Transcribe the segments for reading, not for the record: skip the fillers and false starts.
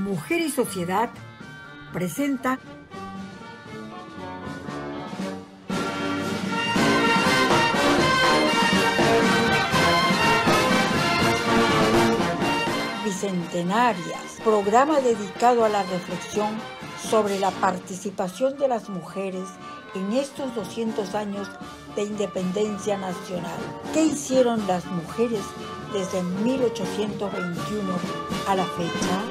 Mujer y Sociedad presenta Bicentenarias, programa dedicado a la reflexión sobre la participación de las mujeres en estos 200 años de independencia nacional. ¿Qué hicieron las mujeres desde 1821 a la fecha?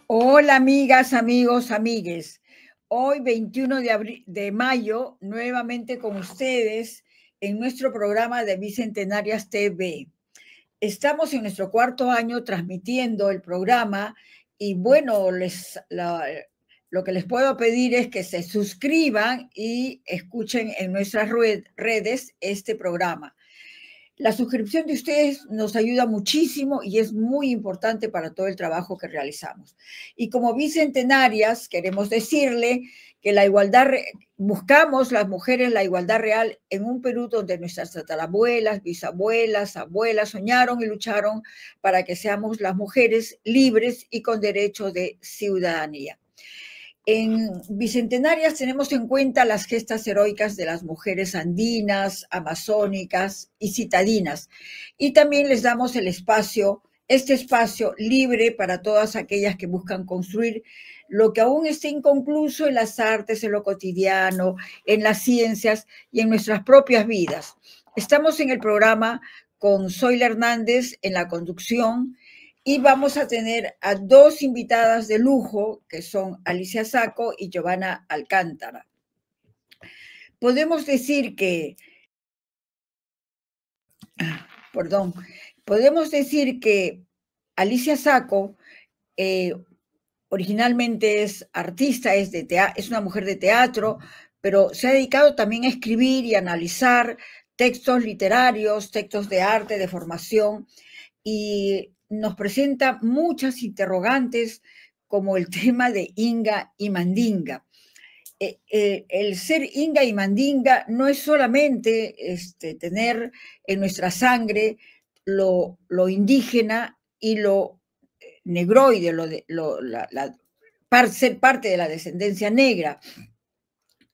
Hola amigas, amigos, amigues. Hoy 21 de mayo, nuevamente con ustedes en nuestro programa de Bicentenarias TV. Estamos en nuestro cuarto año transmitiendo el programa y bueno, lo que les puedo pedir es que se suscriban y escuchen en nuestras redes este programa. La suscripción de ustedes nos ayuda muchísimo y es muy importante para todo el trabajo que realizamos. Y como bicentenarias, queremos decirle que la igualdad, buscamos las mujeres la igualdad real en un Perú donde nuestras tatarabuelas, bisabuelas, abuelas soñaron y lucharon para que seamos las mujeres libres y con derecho de ciudadanía. En Bicentenarias tenemos en cuenta las gestas heroicas de las mujeres andinas, amazónicas y citadinas. Y también les damos este espacio libre para todas aquellas que buscan construir lo que aún está inconcluso en las artes, en lo cotidiano, en las ciencias y en nuestras propias vidas. Estamos en el programa con Zoila Hernández en la conducción. Y vamos a tener a dos invitadas de lujo, que son Alicia Sacco y Giovanna Alcántara. Podemos decir que Alicia Sacco originalmente es artista, es una mujer de teatro, pero se ha dedicado también a escribir y analizar textos literarios, textos de arte, de formación, y nos presenta muchas interrogantes como el tema de Inga y Mandinga. El ser Inga y Mandinga no es solamente tener en nuestra sangre lo indígena y lo negroide, ser parte de la descendencia negra,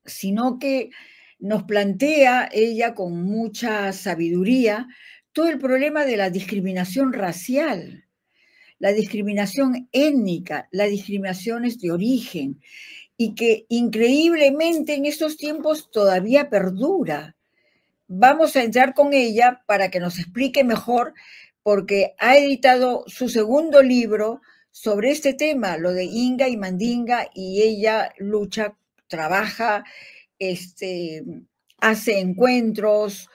sino que nos plantea ella con mucha sabiduría todo el problema de la discriminación racial, la discriminación étnica, las discriminaciones de origen, y que increíblemente en estos tiempos todavía perdura. Vamos a entrar con ella para que nos explique mejor, porque ha editado su segundo libro sobre este tema, lo de Inga y Mandinga, y ella lucha, trabaja, hace encuentros,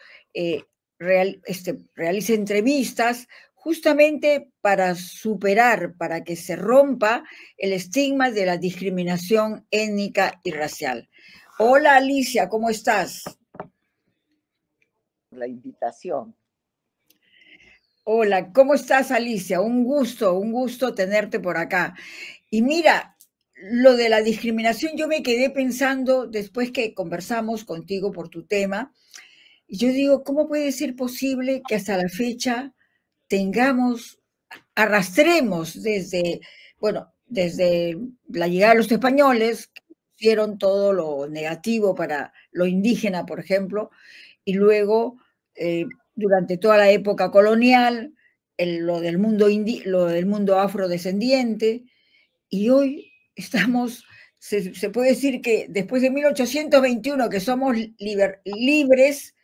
realiza entrevistas, justamente para superar, para que se rompa el estigma de la discriminación étnica y racial. Hola Alicia, ¿cómo estás? La invitación. Hola, ¿cómo estás Alicia? Un gusto tenerte por acá. Y mira, lo de la discriminación, yo me quedé pensando después que conversamos contigo por tu tema, y yo digo, ¿cómo puede ser posible que hasta la fecha arrastremos desde la llegada de los españoles, que hicieron todo lo negativo para lo indígena, por ejemplo, y luego, durante toda la época colonial, lo del mundo afrodescendiente, y hoy se puede decir que después de 1821, que somos libres,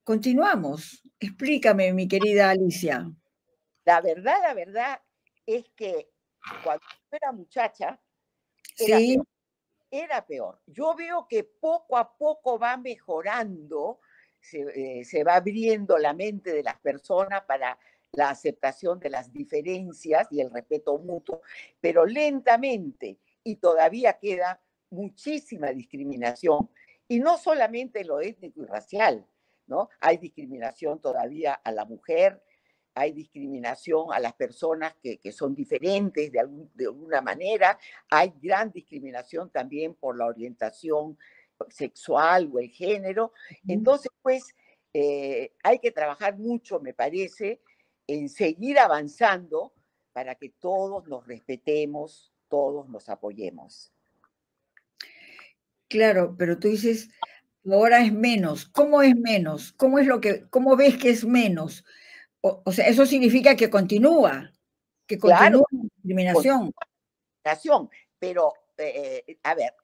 continuamos. Explícame, mi querida Alicia. La verdad es que cuando yo era muchacha, Sí. Era peor. Yo veo que poco a poco va mejorando, se va abriendo la mente de las personas para la aceptación de las diferencias y el respeto mutuo, pero lentamente, y todavía queda muchísima discriminación, y no solamente en lo étnico y racial, ¿no? Hay discriminación todavía a la mujer, hay discriminación a las personas que son diferentes de alguna manera, hay gran discriminación también por la orientación sexual o el género. Entonces, pues, hay que trabajar mucho, me parece, en seguir avanzando para que todos nos respetemos, todos nos apoyemos. Claro, pero tú dices, ahora es menos. ¿Cómo es menos? ¿Cómo ves que es menos? O sea, eso significa que Claro, continúa la discriminación. contaminación, pero, a ver,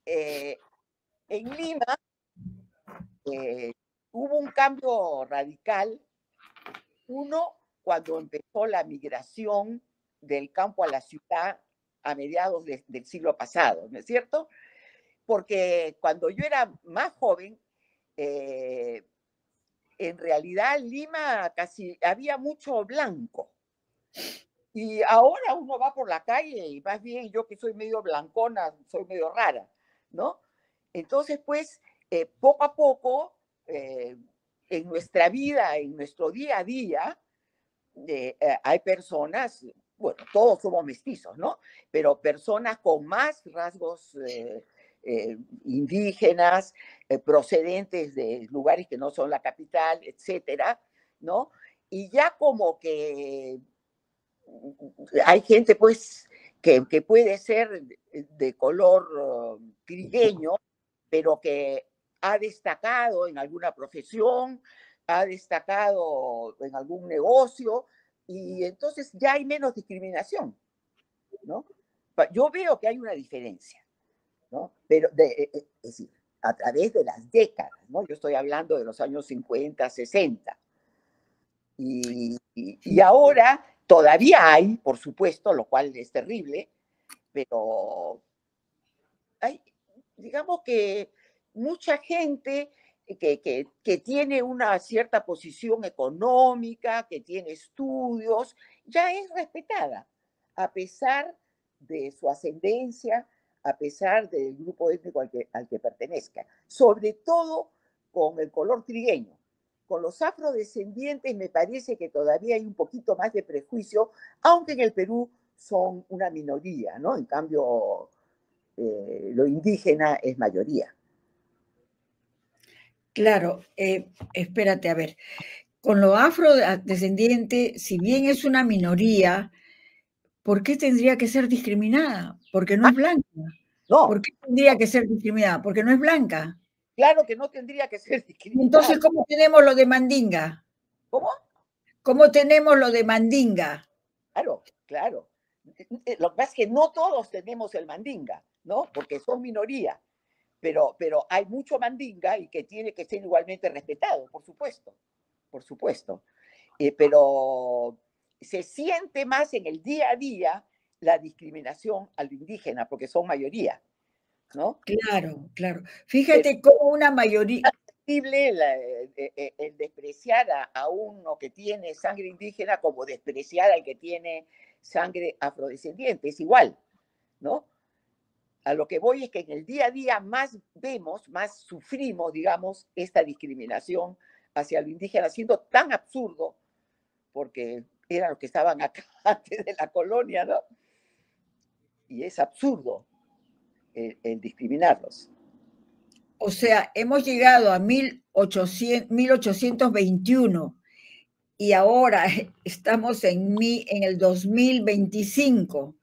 en Lima hubo un cambio radical. Uno, cuando empezó la migración del campo a la ciudad a mediados del siglo pasado, ¿no es cierto? Porque cuando yo era más joven, en realidad en Lima casi había mucho blanco. Y ahora uno va por la calle y más bien yo que soy medio blancona, soy medio rara, ¿no? Entonces, pues, poco a poco, en nuestra vida, en nuestro día a día, hay personas, bueno, todos somos mestizos, ¿no? Pero personas con más rasgos indígenas, procedentes de lugares que no son la capital, etcétera, ¿no? Y ya como que hay gente, pues, que puede ser de color trigueño, pero que ha destacado en alguna profesión, ha destacado en algún negocio, y entonces ya hay menos discriminación, ¿no? Yo veo que hay una diferencia, ¿no? Pero, es decir, a través de las décadas, ¿no? Yo estoy hablando de los años 50, 60. Y ahora todavía hay, por supuesto, lo cual es terrible, pero hay, digamos que mucha gente que tiene una cierta posición económica, que tiene estudios, ya es respetada, a pesar de su ascendencia, a pesar del grupo étnico al que pertenezca, sobre todo con el color trigueño. Con los afrodescendientes me parece que todavía hay un poquito más de prejuicio, aunque en el Perú son una minoría, ¿no? En cambio, lo indígena es mayoría. Claro, espérate, a ver, con lo afrodescendiente, si bien es una minoría, ¿por qué tendría que ser discriminada? Porque no Ah, es blanca. no, ¿Por qué tendría que ser discriminada? Porque no es blanca. claro que no tendría que ser Y discriminada. entonces, ¿cómo tenemos lo de Mandinga? ¿Cómo? ¿Cómo tenemos lo de Mandinga? Claro, claro. Lo que pasa es que no todos tenemos el mandinga, ¿no? Porque son minoría, pero hay mucho mandinga y que tiene que ser igualmente respetado, por supuesto, por supuesto. Pero se siente más en el día a día la discriminación al indígena, porque son mayoría, ¿no? Claro, claro. Pero Fíjate cómo una mayoría, terrible el despreciar a uno que tiene sangre indígena como despreciar al que tiene sangre afrodescendiente. Es igual, ¿no? A lo que voy es que en el día a día más vemos, más sufrimos, digamos, esta discriminación hacia el indígena, siendo tan absurdo, porque eran los que estaban acá antes de la colonia, ¿no? Y es absurdo el discriminarlos. o sea, hemos llegado a 1821 y ahora estamos en el 2025.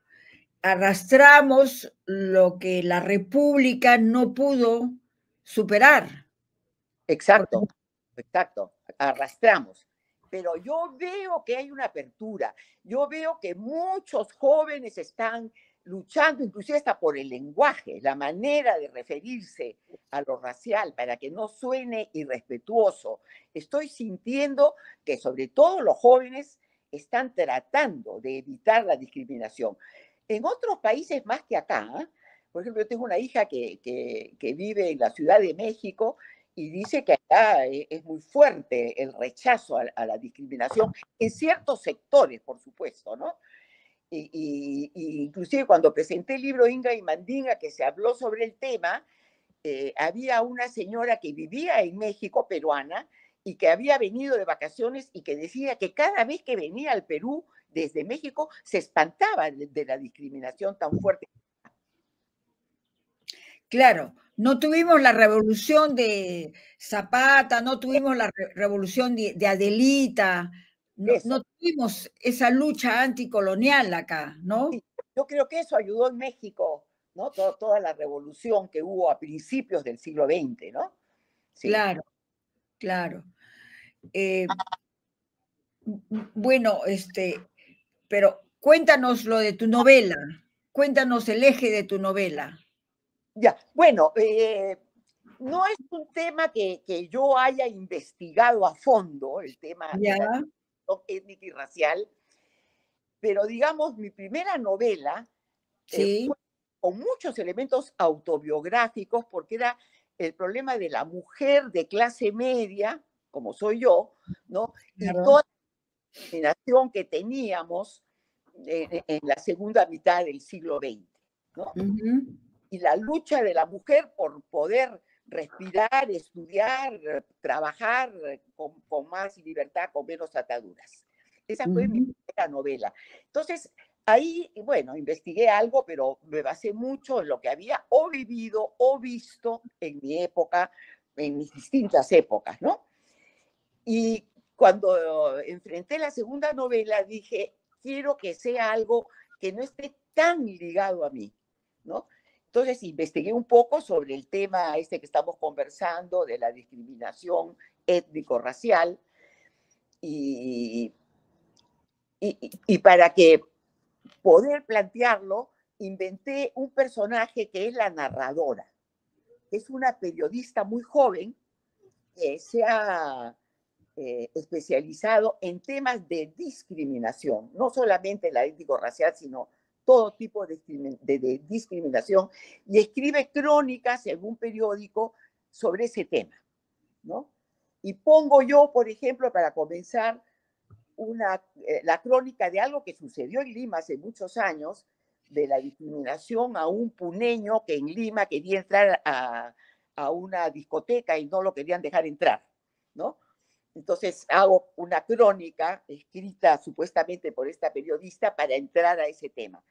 Arrastramos lo que la República no pudo superar. Porque, Exacto, exacto, arrastramos. Pero yo veo que hay una apertura, yo veo que muchos jóvenes están luchando, inclusive hasta por el lenguaje, la manera de referirse a lo racial, para que no suene irrespetuoso. Estoy sintiendo que sobre todo los jóvenes están tratando de evitar la discriminación. En otros países más que acá, ¿eh? Por ejemplo, yo tengo una hija que vive en la Ciudad de México y dice que acá es muy fuerte el rechazo a la discriminación en ciertos sectores, por supuesto, ¿no? Y inclusive cuando presenté el libro Inga y Mandinga, que se habló sobre el tema, había una señora que vivía en México, peruana, y que había venido de vacaciones y que decía que cada vez que venía al Perú desde México se espantaba de la discriminación tan fuerte. claro, no tuvimos la revolución de Zapata, no tuvimos la revolución de Adelita, No, Eso. no tuvimos esa lucha anticolonial acá, ¿no? Sí, yo creo que eso ayudó en México, ¿no? Toda la revolución que hubo a principios del siglo XX, ¿no? Sí. Claro, claro. Eh, bueno, pero cuéntanos lo de tu novela, cuéntanos el eje de tu novela. Ya, bueno, no es un tema que yo haya investigado a fondo, el tema de Ya, la cuestión étnica y racial, pero digamos, mi primera novela sí, fue con muchos elementos autobiográficos, porque era el problema de la mujer de clase media, como soy yo, ¿no? Y claro. toda la discriminación que teníamos en la segunda mitad del siglo XX, ¿no? Ujú, Y la lucha de la mujer por poder respirar, estudiar, trabajar con más libertad, con menos ataduras. Esa fue mi ujú. primera novela. Entonces, ahí, bueno, investigué algo, pero me basé mucho en lo que había o vivido o visto en mi época, en mis distintas épocas, ¿no? Y cuando enfrenté la segunda novela, dije, quiero que sea algo que no esté tan ligado a mí, ¿no? Entonces investigué un poco sobre el tema este que estamos conversando de la discriminación étnico-racial y, y para que poder plantearlo, inventé un personaje que es la narradora. Es una periodista muy joven que se ha especializado en temas de discriminación, no solamente la étnico-racial, sino todo tipo de discriminación, y escribe crónicas en un periódico sobre ese tema, ¿no? Y pongo yo, por ejemplo, para comenzar, la crónica de algo que sucedió en Lima hace muchos años, de la discriminación a un puneño que en Lima quería entrar a una discoteca y no lo querían dejar entrar, ¿no? Entonces hago una crónica escrita supuestamente por esta periodista para entrar a ese tema.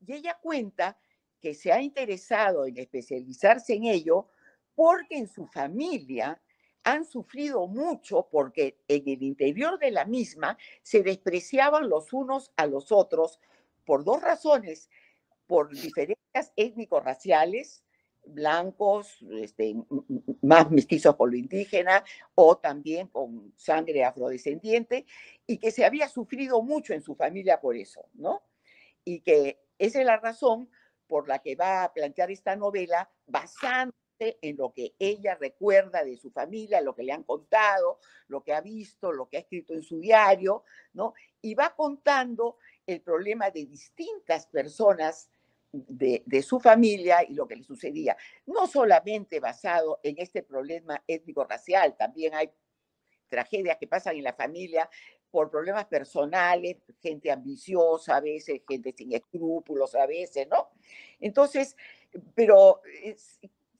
Y ella cuenta que se ha interesado en especializarse en ello porque en su familia han sufrido mucho porque en el interior de la misma se despreciaban los unos a los otros por dos razones, por diferencias étnico-raciales, blancos, más mestizos por lo indígena o también con sangre afrodescendiente, y que se había sufrido mucho en su familia por eso, ¿no? Y que esa es la razón por la que va a plantear esta novela basándose en lo que ella recuerda de su familia, lo que le han contado, lo que ha visto, lo que ha escrito en su diario, ¿no? Y va contando el problema de distintas personas de su familia y lo que le sucedía. No solamente basado en este problema étnico-racial, también hay tragedias que pasan en la familia por problemas personales, gente ambiciosa a veces, gente sin escrúpulos a veces, ¿no? Entonces, pero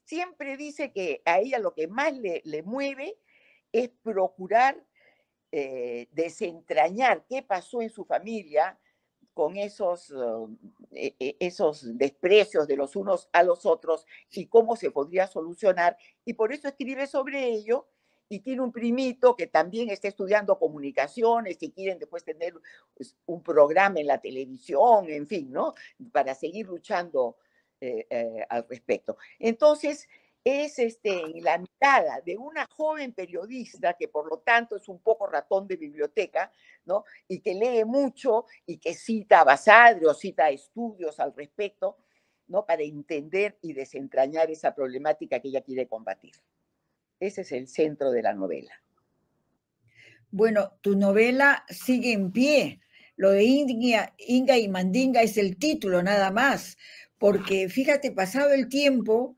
siempre dice que a ella lo que más le mueve es procurar desentrañar qué pasó en su familia con esos desprecios de los unos a los otros y cómo se podría solucionar. Y por eso escribe sobre ello y tiene un primito que también está estudiando comunicaciones y quieren después tener pues, un programa en la televisión, en fin, ¿no? Para seguir luchando al respecto. Entonces, es la mirada de una joven periodista que por lo tanto es un poco ratón de biblioteca, ¿no? Y que lee mucho y que cita a Basadre o cita estudios al respecto, ¿no? Para entender y desentrañar esa problemática que ella quiere combatir. Ese es el centro de la novela. Bueno, tu novela sigue en pie. Lo de Inga y Mandinga es el título nada más, porque fíjate, pasado el tiempo,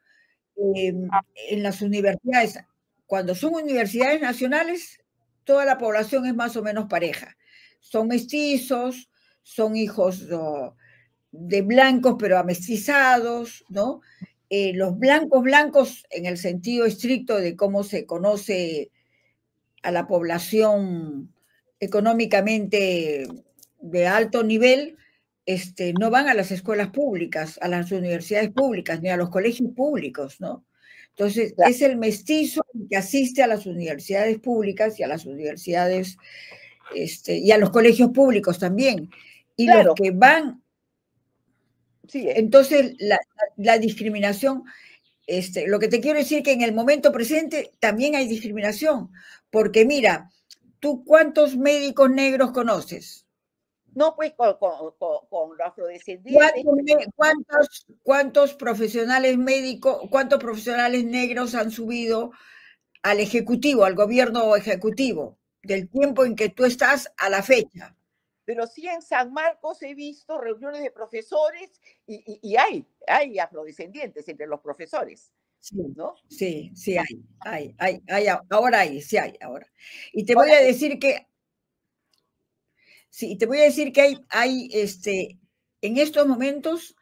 en las universidades, cuando son universidades nacionales, toda la población es más o menos pareja. Son mestizos, son hijos de blancos, pero amestizados, ¿no? Los blancos, blancos en el sentido estricto de cómo se conoce a la población económicamente de alto nivel, no van a las escuelas públicas, a las universidades públicas, ni a los colegios públicos, ¿no? Entonces, es el mestizo que asiste a las universidades públicas y a las universidades y a los colegios públicos también. Y Claro, los que van, sí, entonces la discriminación, lo que te quiero decir que en el momento presente también hay discriminación, porque mira, ¿tú cuántos médicos negros conoces? no, pues con los afrodescendientes. ¿Cuántos profesionales médicos, cuántos profesionales negros han subido al ejecutivo, al gobierno ejecutivo, del tiempo en que tú estás a la fecha? Pero sí en San Marcos he visto reuniones de profesores y hay afrodescendientes entre los profesores, Sí, ¿no? sí, sí ahora hay, sí hay, ahora. Y te voy Ahora, a decir que, sí, te voy a decir que en estos momentos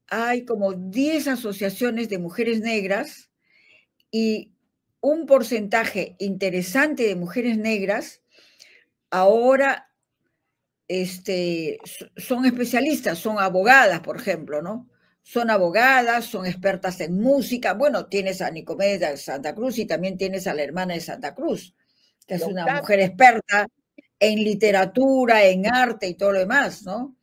hay como 10 asociaciones de mujeres negras y un porcentaje interesante de mujeres negras ahora son especialistas, son abogadas, por ejemplo, ¿no? Son abogadas, son expertas en música. Bueno, tienes a Nicomedes de Santa Cruz y también tienes a la hermana de Santa Cruz, que y es una Octavio, mujer experta en literatura, en arte y todo lo demás, ¿no?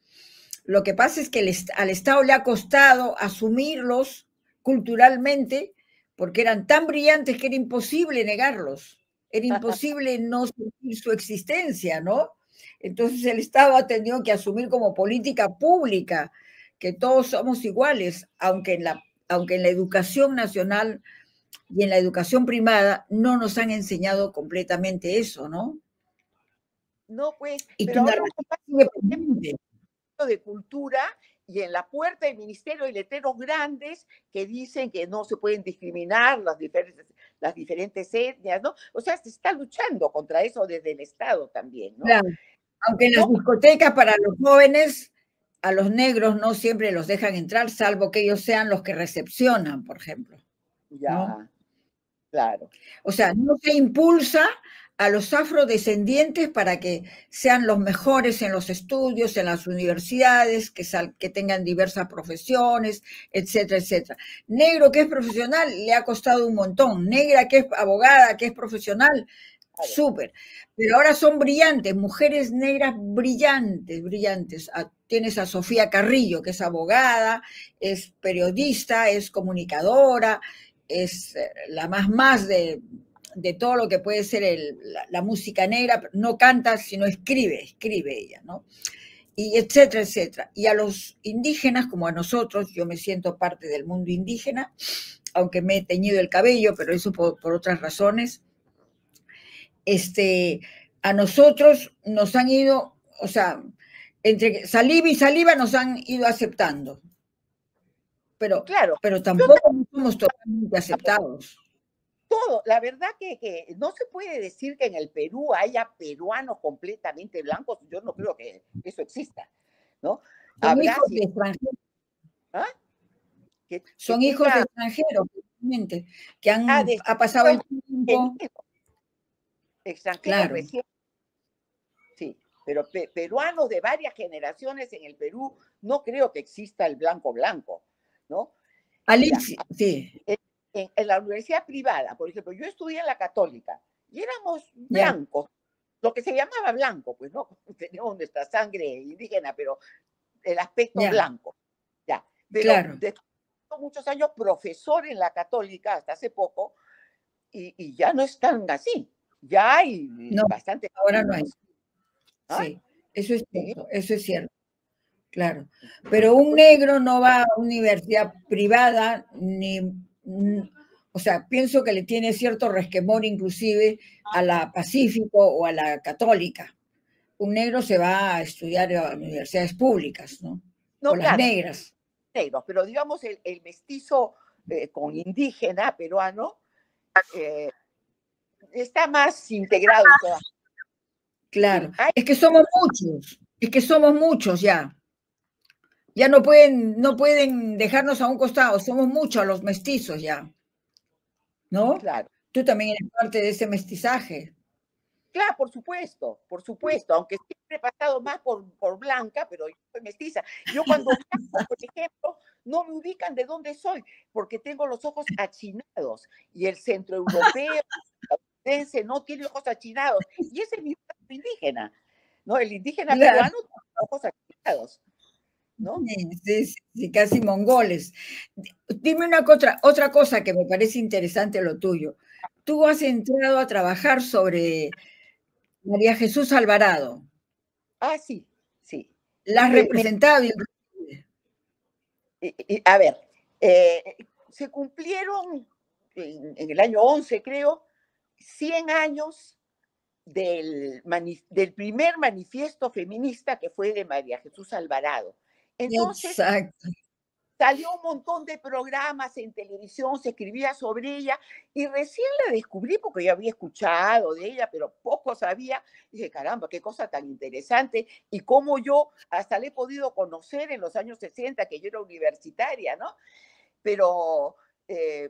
Lo que pasa es que al Estado le ha costado asumirlos culturalmente porque eran tan brillantes que era imposible negarlos, era imposible no sentir su existencia, ¿no? Entonces el Estado ha tenido que asumir como política pública que todos somos iguales, aunque en la educación nacional y en la educación privada no nos han enseñado completamente eso, ¿no? no, pues, Y tu pero ahora uno narrativa pasa sigue por ejemplo, pendiente. de cultura y en la puerta del ministerio hay letreros grandes que dicen que no se pueden discriminar las diferentes etnias, ¿no? O sea, se está luchando contra eso desde el Estado también, ¿no? Claro. Aunque en las No, discotecas para los jóvenes, a los negros no siempre los dejan entrar, salvo que ellos sean los que recepcionan, por ejemplo, ¿no? ya, claro. O sea, no se impulsa a los afrodescendientes para que sean los mejores en los estudios, en las universidades, que tengan diversas profesiones, etcétera, etcétera. Negro que es profesional le ha costado un montón. Negra que es abogada, que es profesional, Claro. súper. Pero ahora son brillantes, mujeres negras brillantes, brillantes. Tienes a Sofía Carrillo, que es abogada, es periodista, es comunicadora, es la más de todo lo que puede ser la música negra. No canta, sino escribe ella, ¿no? Y etcétera, etcétera. Y a los indígenas, como a nosotros, yo me siento parte del mundo indígena, aunque me he teñido el cabello, pero eso por otras razones. A nosotros nos han ido, o sea, entre saliva y saliva nos han ido aceptando, Claro, pero yo tampoco somos totalmente aceptados. todo, la verdad que no se puede decir que en el Perú haya peruanos completamente blancos, yo no creo que eso exista, ¿no? Son Habrá, hijos si, de extranjeros, ¿ah? Que son hijos de tenga extranjeros, que de ha pasado el tiempo, extranjeros, extranjeros claro. recién, sí, pero peruanos de varias generaciones en el Perú, no creo que exista el blanco blanco, ¿no? Mira, Alicia, sí, en la universidad privada, por ejemplo, yo estudié en la católica y éramos ya, blancos, lo que se llamaba blanco, pues no, teníamos nuestra sangre indígena, pero el aspecto ya, blanco, ya. Pero claro. después de muchos años profesor en la católica, hasta hace poco, y ya no están así. Ya hay No, bastante ahora no hay. latinos. ¿Ah? Sí, eso es Sí, cierto, eso es cierto. Claro, pero un negro no va a universidad privada o sea, pienso que le tiene cierto resquemor inclusive a la Pacífico o a la Católica. Un negro se va a estudiar a universidades públicas, ¿no? O no, las claro, negras. negros, pero digamos el mestizo con indígena peruano eh, está más integrado en todas. Sí, Claro, hay, es que somos muchos ya. Ya no pueden dejarnos a un costado, somos muchos los mestizos ya, ¿no? claro. Tú también eres parte de ese mestizaje. Claro, por supuesto, aunque siempre he pasado más por blanca, pero yo soy mestiza. Yo cuando viajo, por ejemplo, no me ubican de dónde soy, porque tengo los ojos achinados y el centroeuropeo, estadounidense, no tiene ojos achinados. Y ese es mi indígena, ¿no? El indígena Claro. peruano con los ojos activados, ¿no? Sí, sí, sí, sí, casi mongoles. Dime otra cosa que me parece interesante lo tuyo. Tú has entrado a trabajar sobre María Jesús Alvarado. Ah, sí, sí. La has Me, me- representado. a ver, se cumplieron en el año 11, creo, 100 años del primer manifiesto feminista que fue de María Jesús Alvarado. Entonces, Exacto. salió un montón de programas en televisión, se escribía sobre ella y recién la descubrí porque yo había escuchado de ella, pero poco sabía. Dije, caramba, qué cosa tan interesante y cómo yo hasta la he podido conocer en los años 60, que yo era universitaria, ¿no? Pero,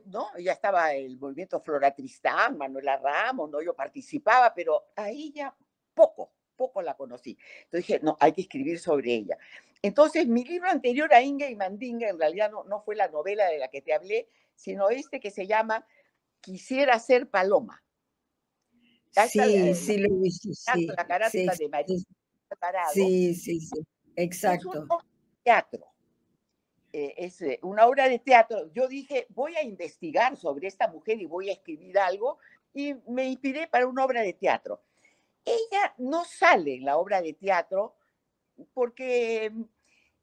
¿no? Ya estaba el movimiento Flora Tristán, Manuela Ramos, ¿no? Yo participaba, pero ahí ya poco la conocí. Entonces dije, no, hay que escribir sobre ella. Entonces, mi libro anterior a Inga y Mandinga, en realidad no fue la novela de la que te hablé, sino este que se llama Quisiera ser Paloma. Esta, Sí, sí lo he visto, la sí, sí, carátula de María Alvarado sí, sí, sí, es un exacto. teatro. Es una obra de teatro. Yo dije, voy a investigar sobre esta mujer y voy a escribir algo, y me inspiré para una obra de teatro. Ella no sale en la obra de teatro porque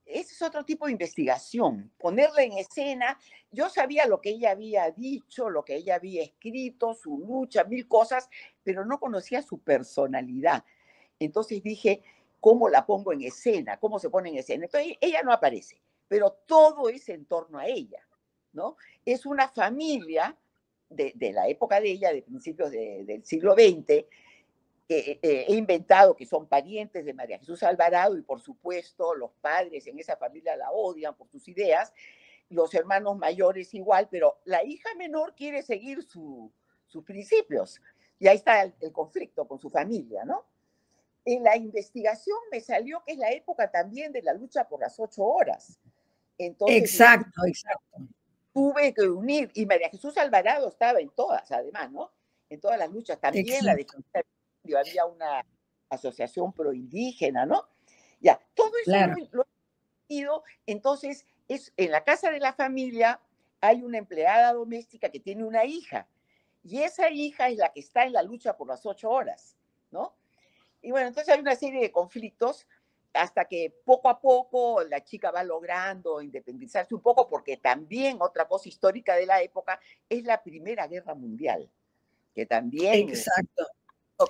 ese es otro tipo de investigación. Ponerla en escena, yo sabía lo que ella había dicho, lo que ella había escrito, su lucha, mil cosas, pero no conocía su personalidad. Entonces dije, ¿cómo la pongo en escena? ¿Cómo se pone en escena? Entonces ella no aparece, pero todo es en torno a ella, ¿no? Es una familia de la época de ella, de principios del siglo XX. He inventado que son parientes de María Jesús Alvarado y por supuesto los padres en esa familia la odian por sus ideas, los hermanos mayores igual, pero la hija menor quiere seguir sus principios y ahí está el conflicto con su familia, ¿no? En la investigación me salió que es la época también de la lucha por las 8 horas. Entonces Exacto, exacto, tuve que unir, y María Jesús Alvarado estaba en todas, además, ¿no? En todas las luchas, también la exacto, defensa del había una asociación proindígena, ¿no? Ya, todo eso claro. lo he ido, entonces, en la casa de la familia hay una empleada doméstica que tiene una hija, y esa hija es la que está en la lucha por las 8 horas, ¿no? Y bueno, entonces hay una serie de conflictos hasta que poco a poco la chica va logrando independizarse un poco, porque también otra cosa histórica de la época es la Primera Guerra Mundial, que también, Exacto,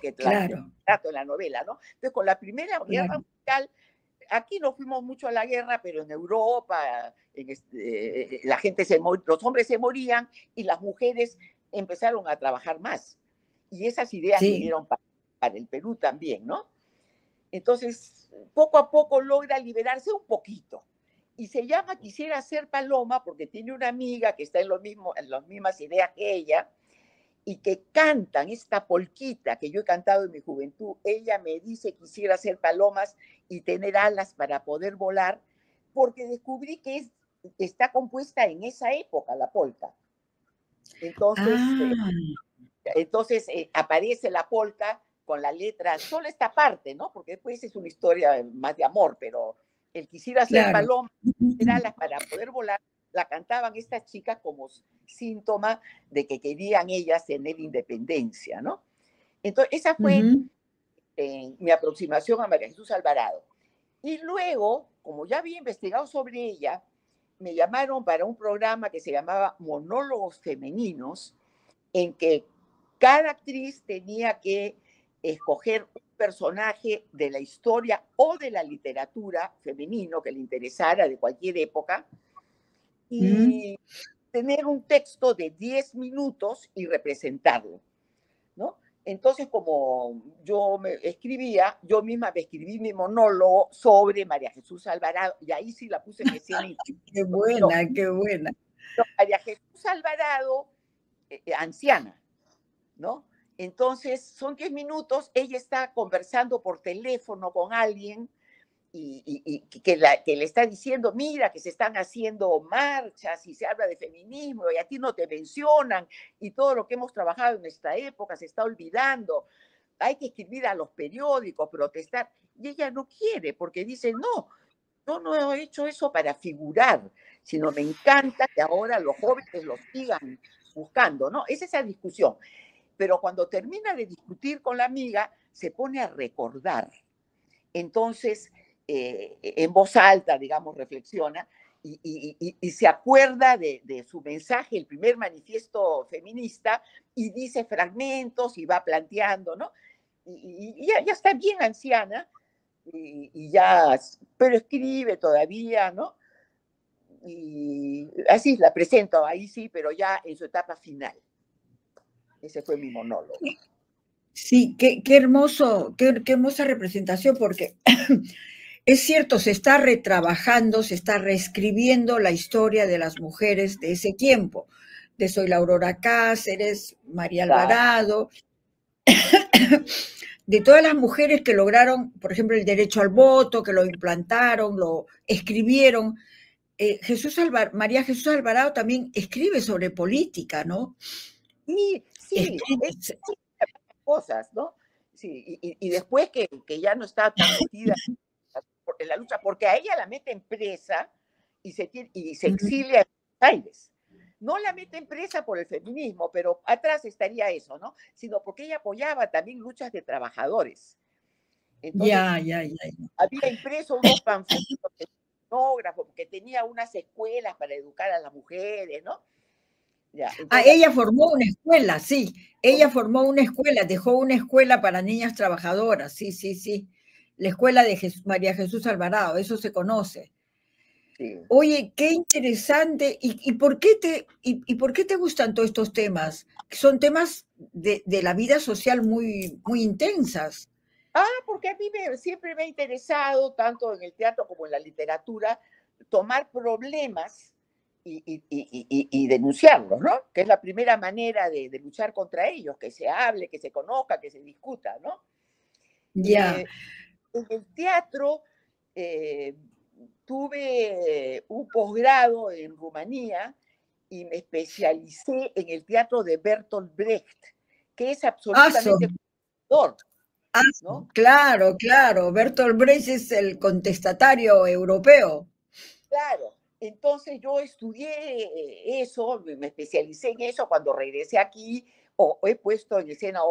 que claro, trato en la novela, ¿no? Entonces, con la Primera Guerra claro. Mundial, aquí no fuimos mucho a la guerra, pero en Europa la gente los hombres se morían y las mujeres empezaron a trabajar más. Y esas ideas Sí. vinieron para el Perú también, ¿no? Entonces, poco a poco logra liberarse un poquito. Y se llama Quisiera ser Paloma porque tiene una amiga que está en las mismas ideas que ella y que cantan esta polquita que yo he cantado en mi juventud. Ella me dice, quisiera ser palomas y tener alas para poder volar, porque descubrí que está compuesta en esa época la polca. Entonces, Ah, aparece la polca con la letra, solo esta parte, ¿no? Porque después es una historia más de amor, pero el quisiera ser claro. paloma, tener alas para poder volar, la cantaban estas chicas como síntoma de que querían ellas tener independencia, ¿no? Entonces, esa fue Ujú. mi aproximación a María Jesús Alvarado. Y luego, como ya había investigado sobre ella, me llamaron para un programa que se llamaba Monólogos Femeninos, en que cada actriz tenía que escoger un personaje de la historia o de la literatura femenino que le interesara de cualquier época Ujú. y tener un texto de 10 minutos y representarlo, ¿no? Entonces, como yo me escribía, yo misma me escribí mi monólogo sobre María Jesús Alvarado y ahí sí la puse en escena. Qué No, buena, qué buena. no, María Jesús Alvarado, anciana, ¿no? Entonces, son 10 minutos, ella está conversando por teléfono con alguien y que le está diciendo, mira, que se están haciendo marchas y se habla de feminismo y a ti no te mencionan y todo lo que hemos trabajado en esta época se está olvidando. hay que escribir a los periódicos, protestar, y ella no quiere, porque dice, no, yo no he hecho eso para figurar, sino me encanta que ahora los jóvenes lo sigan buscando, ¿no? Es esa discusión. Pero cuando termina de discutir con la amiga, se pone a recordar. Entonces, en voz alta, digamos, reflexiona y se acuerda de su mensaje, el primer manifiesto feminista, y dice fragmentos y va planteando, ¿no? Y ya está bien anciana, ya, pero escribe todavía, ¿no? Y así la presento, ahí sí, pero ya en su etapa final. Ese fue mi monólogo. Sí, qué hermoso, qué hermosa representación, porque es cierto, se está retrabajando, se está reescribiendo la historia de las mujeres de ese tiempo, de Soy la Aurora Cáceres, María Alvarado, de todas las mujeres que lograron, por ejemplo, el derecho al voto, que lo implantaron, lo escribieron. María Jesús Alvarado también escribe sobre política, ¿no? Sí, sí, cosas, ¿no? Sí, y después que ya no está tan metida en la lucha, porque a ella la meten presa y se exilia en Buenos Aires. No la meten presa por el feminismo, pero atrás estaría eso, ¿no? Sino porque ella apoyaba también luchas de trabajadores. Entonces, había impreso unos panfletos de etnógrafo, porque tenía unas escuelas para educar a las mujeres, ¿no? Ya, entonces, ella formó una escuela, sí. Ella formó una escuela, dejó una escuela para niñas trabajadoras, sí, sí, sí. La escuela de María Jesús Alvarado, eso se conoce. Sí. Oye, qué interesante. ¿Y por qué te gustan todos estos temas? Son temas de la vida social muy, muy intensas. Porque a mí siempre me ha interesado, tanto en el teatro como en la literatura, tomar problemas y denunciarlos, ¿no? Que es la primera manera de luchar contra ellos, que se hable, que se conozca, que se discuta, ¿no? Ya. En el teatro tuve un posgrado en Rumanía y me especialicé en el teatro de Bertolt Brecht, que es absolutamente ¿no? Claro, claro. Bertolt Brecht es el contestatario europeo. Claro. Entonces yo estudié eso, me especialicé en eso cuando regresé aquí, o he puesto en escena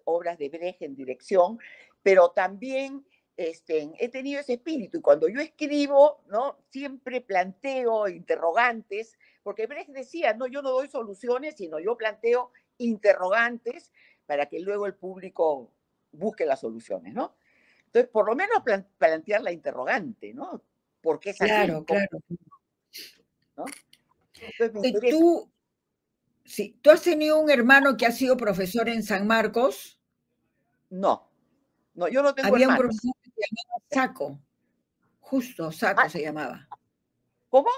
obras de Brecht en dirección, pero también he tenido ese espíritu. Y cuando yo escribo, ¿no? Siempre planteo interrogantes, porque Brecht decía, no, yo no doy soluciones, sino yo planteo interrogantes para que luego el público busque las soluciones, ¿no? Entonces, por lo menos plantear la interrogante, ¿no? ¿Por qué es así? Claro, claro. ¿No? Entonces, ¿Tú has tenido un hermano que ha sido profesor en San Marcos? No, yo no tengo Había hermanos. Un profesor que se llamaba Saco, justo Saco se llamaba. ¿Cómo?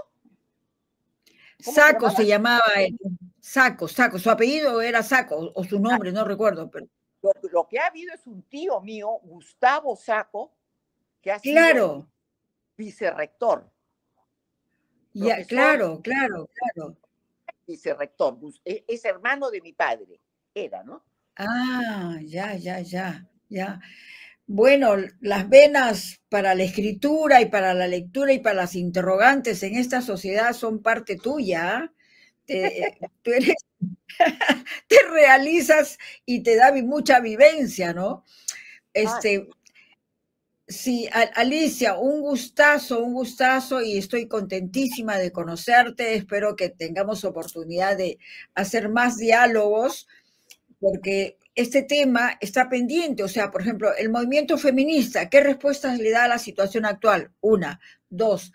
Saco se llamaba él. Saco, su apellido era Saco, o su nombre, no recuerdo. Pero... Lo que ha habido es un tío mío, Gustavo Saco, que ha sido vicerrector. Ya, claro. Vicerrector, es hermano de mi padre, era, ¿no? Ya. Bueno, las venas para la escritura y para la lectura y para las interrogantes en esta sociedad son parte tuya. Tú eres, te realizas y te da mucha vivencia, ¿no? Sí, Alicia, un gustazo y estoy contentísima de conocerte. Espero que tengamos oportunidad de hacer más diálogos porque este tema está pendiente. O sea, por ejemplo, el movimiento feminista, ¿qué respuestas le da a la situación actual? 1, 2,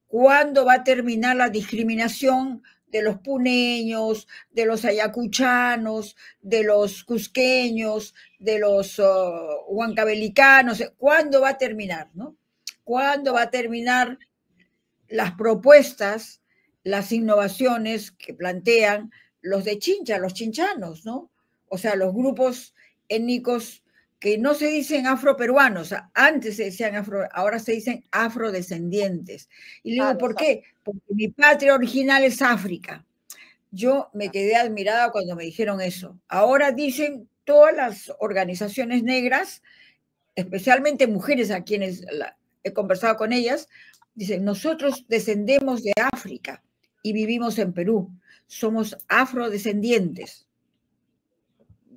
¿cuándo va a terminar la discriminación de los puneños, de los ayacuchanos, de los cusqueños, de los huancavelicanos? ¿Cuándo va a terminar, no? ¿Cuándo va a terminar las propuestas, las innovaciones que plantean los de Chincha, los chinchanos, ¿no? O sea, los grupos étnicos que no se dicen afroperuanos, antes se decían ahora se dicen afrodescendientes. Y le digo, ¿por qué? Porque mi patria original es África. Yo me quedé admirada cuando me dijeron eso. Ahora dicen todas las organizaciones negras, especialmente mujeres a quienes he conversado con ellas, dicen, nosotros descendemos de África y vivimos en Perú, somos afrodescendientes.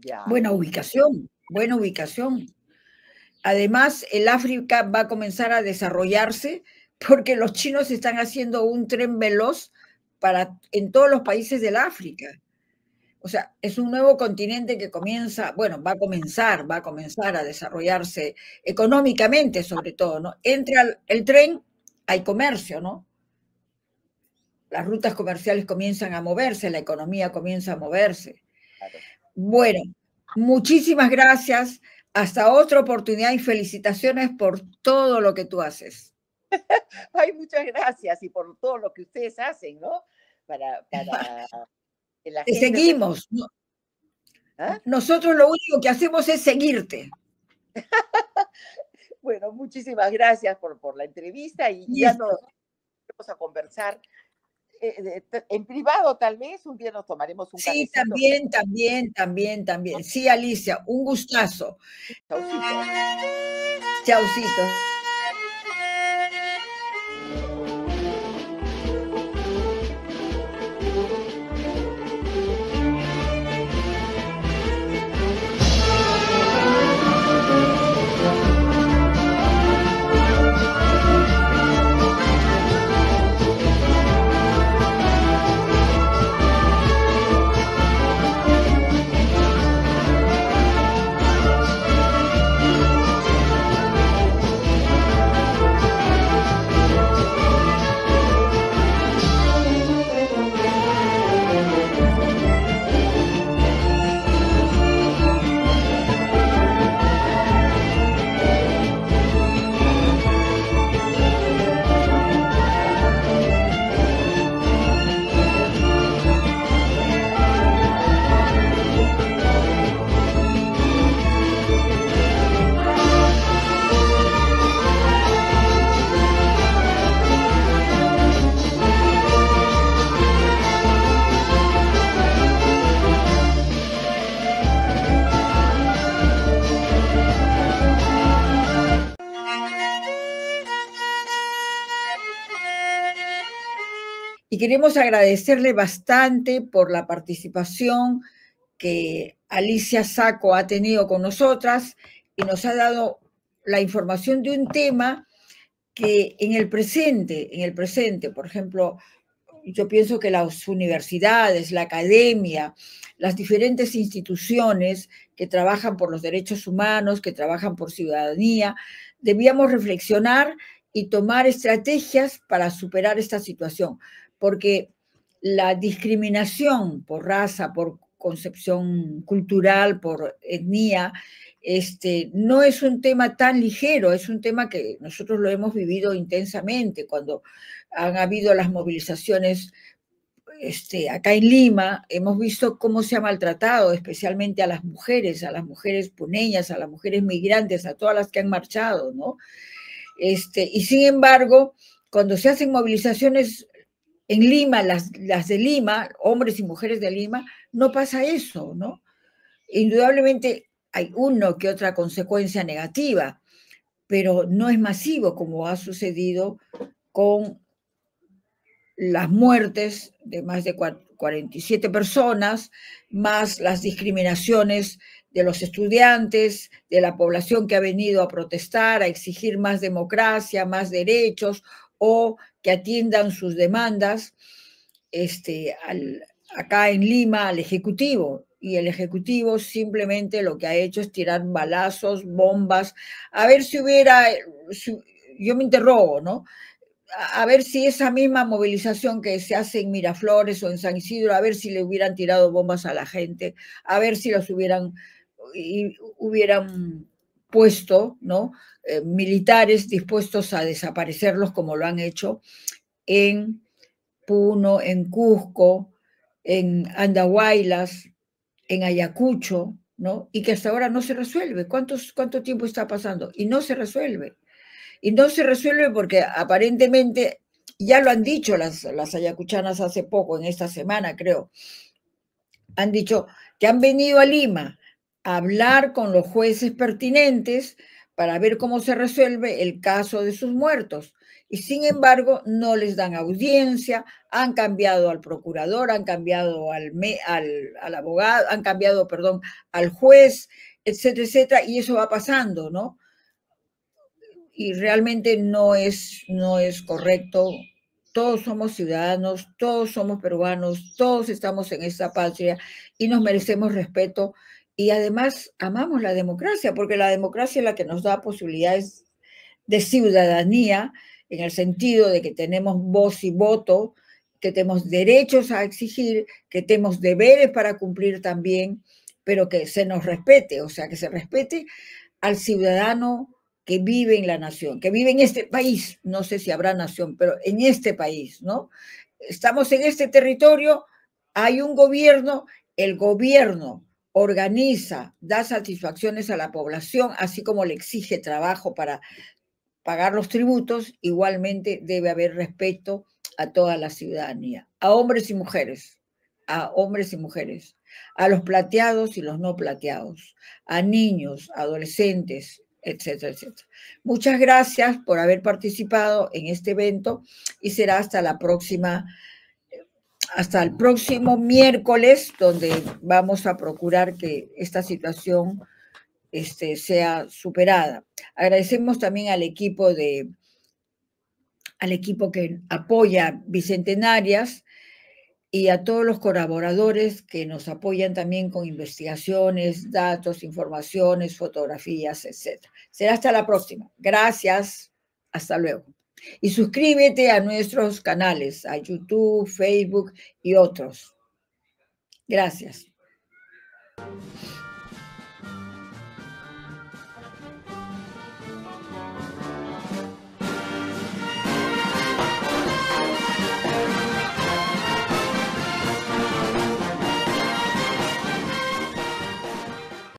Ya. Buena ubicación, buena ubicación. Además, el África va a comenzar a desarrollarse porque los chinos están haciendo un tren veloz en todos los países del África. O sea, es un nuevo continente que comienza, bueno, va a comenzar a desarrollarse económicamente, sobre todo, ¿no? Entra el tren, hay comercio, ¿no? Las rutas comerciales comienzan a moverse, la economía comienza a moverse. Claro. Bueno, muchísimas gracias. Hasta otra oportunidad y felicitaciones por todo lo que tú haces. Ay, muchas gracias y por todo lo que ustedes hacen, ¿no? Para que la Te gente... seguimos. ¿Ah? Nosotros lo único que hacemos es seguirte. Bueno, muchísimas gracias por la entrevista y Listo. ya nos vamos a conversar en privado, tal vez un día nos tomaremos un Sí, cafecito. también. Sí, Alicia, un gustazo. Chaucito. Chaucito. Y queremos agradecerle bastante por la participación que Alicia Sacco ha tenido con nosotras y nos ha dado la información de un tema que en el presente, por ejemplo, yo pienso que las universidades, la academia, las diferentes instituciones que trabajan por los derechos humanos, que trabajan por ciudadanía, debíamos reflexionar y tomar estrategias para superar esta situación, porque la discriminación por raza, por concepción cultural, por etnia, no es un tema tan ligero, es un tema que nosotros lo hemos vivido intensamente cuando han habido las movilizaciones acá en Lima. Hemos visto cómo se ha maltratado especialmente a las mujeres puneñas, a las mujeres migrantes, a todas las que han marchado, ¿no? Y sin embargo, cuando se hacen movilizaciones en Lima, las de Lima, hombres y mujeres de Lima, no pasa eso, ¿no? Indudablemente hay una que otra consecuencia negativa, pero no es masivo como ha sucedido con las muertes de más de 47 personas, más las discriminaciones de los estudiantes, de la población que ha venido a protestar, a exigir más democracia, más derechos o que atiendan sus demandas acá en Lima al Ejecutivo. Y el Ejecutivo simplemente lo que ha hecho es tirar balazos, bombas, a ver si hubiera, yo me interrogo, ¿no? A ver si esa misma movilización que se hace en Miraflores o en San Isidro, a ver si le hubieran tirado bombas a la gente, a ver si los hubieran puesto, ¿no? Militares dispuestos a desaparecerlos como lo han hecho en Puno, en Cusco, en Andahuaylas, en Ayacucho, ¿no? Y que hasta ahora no se resuelve. ¿Cuánto tiempo está pasando? Y no se resuelve. Y no se resuelve porque aparentemente, ya lo han dicho las ayacuchanas hace poco, en esta semana creo, han dicho que han venido a Lima hablar con los jueces pertinentes para ver cómo se resuelve el caso de sus muertos. Y sin embargo, no les dan audiencia, han cambiado al procurador, han cambiado al abogado, han cambiado, perdón, al juez, etcétera, etcétera, y eso va pasando, ¿no? Y realmente no es correcto. Todos somos ciudadanos, todos somos peruanos, todos estamos en esta patria y nos merecemos respeto. Y además amamos la democracia, porque la democracia es la que nos da posibilidades de ciudadanía, en el sentido de que tenemos voz y voto, que tenemos derechos a exigir, que tenemos deberes para cumplir también, pero que se nos respete, o sea, que se respete al ciudadano que vive en la nación, que vive en este país, no sé si habrá nación, pero en este país, ¿no? Estamos en este territorio, hay un gobierno, el gobierno organiza, da satisfacciones a la población, así como le exige trabajo para pagar los tributos, igualmente debe haber respeto a toda la ciudadanía, a hombres y mujeres, a los plateados y los no plateados, a niños, adolescentes, etcétera, etcétera. Muchas gracias por haber participado en este evento y será hasta la próxima, hasta el próximo miércoles, donde vamos a procurar que esta situación sea superada. Agradecemos también al equipo que apoya Bicentenarias y a todos los colaboradores que nos apoyan también con investigaciones, datos, informaciones, fotografías, etc. Será hasta la próxima. Gracias. Hasta luego. Y suscríbete a nuestros canales, a YouTube, Facebook y otros. Gracias.